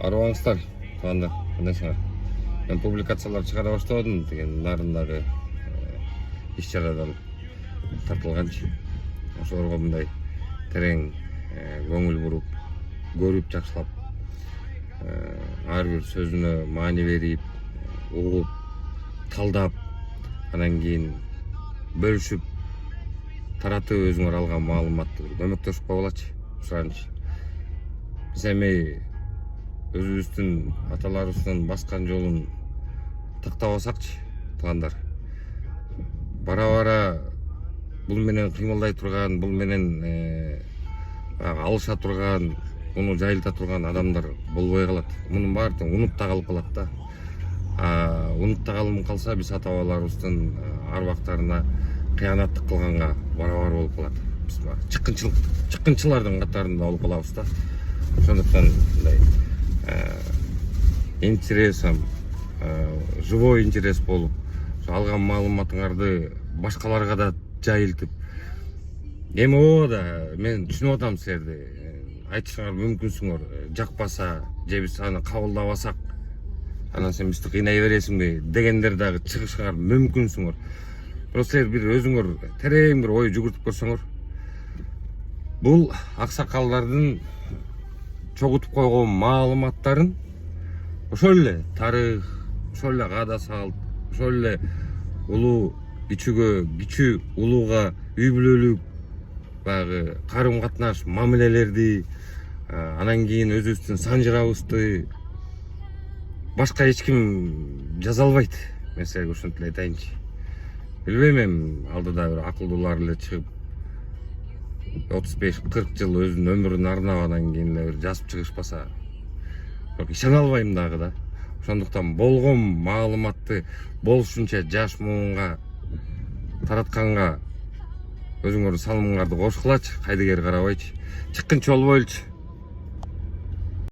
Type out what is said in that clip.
Арыбаңыздар, туугандар, кандайсыңар? Мен публикациялар чыгара баштадым деген нарындагы иш-чарадан тартылганчы. Ошолорго мындай терең көңүл буруп, көрүп жакшылап, ар бир сөзүнө маани берип, угуп, талдап, анан кийин бөлүшүп, таратып өзүңөр алган маалыматты көмөктөшүп койгулачы. Сураныч. Биз эми өзүбүздүн аталарыбыздын баскан жолун тактабасакчы, туугандар. Бара бул менен кыймылдай турган, бул менен алыша турган, муну жайылта турган адамдар болбой калат. Мунун баардыгын унуп да калып калат да. Унуп да калып калса, биз ата бабаларыбыздын арбактарына кыянаттык кылганга барабар болуп калат. Биз чыккынчылардын катарында болуп калабыз да. Ошондуктан мындай интересом, живой интерес болуп, алган маалыматыңарды башкаларга да жайылтып, эми да мен түшүнүп атам силерди. Айтышыңар мүмкүнсүңөр, жакпаса же биз аны кабылдабасак, анан сен бизди кыйнай бересиңби дегендер дагы чыгышыңар мүмкүнсүңөр. Бирок силер бир өзүңөр терең бир ой жүгүртүп көрсөңөр, бул аксакалдардын чогултуп койгон маалыматтарын ошол эле тарых, ошол эле каада салт, ошол эле улуу кичүүгө, кичүү улууга үй бүлөлүк баягы карым катнаш мамилелерди, анан кийин өзүбүздүн санжырабызды башка эч ким жаза албайт. Мен силерге ушинтип эле айтайынчы. Билбейм, эми алдыда бир акылдуулар эле чыгып 35-40 жыл өзүнүн өмүрүн арнап анан кийин эле бир жазып чыгышпаса, бирок ишене албайм дагы да. Ошондуктан болгон маалыматты болушунча жаш муунга таратканга өзүңөрдүн салымыңарды кошкулачы, кайдыгер карабайчы. Чыккынчы болбойлучу.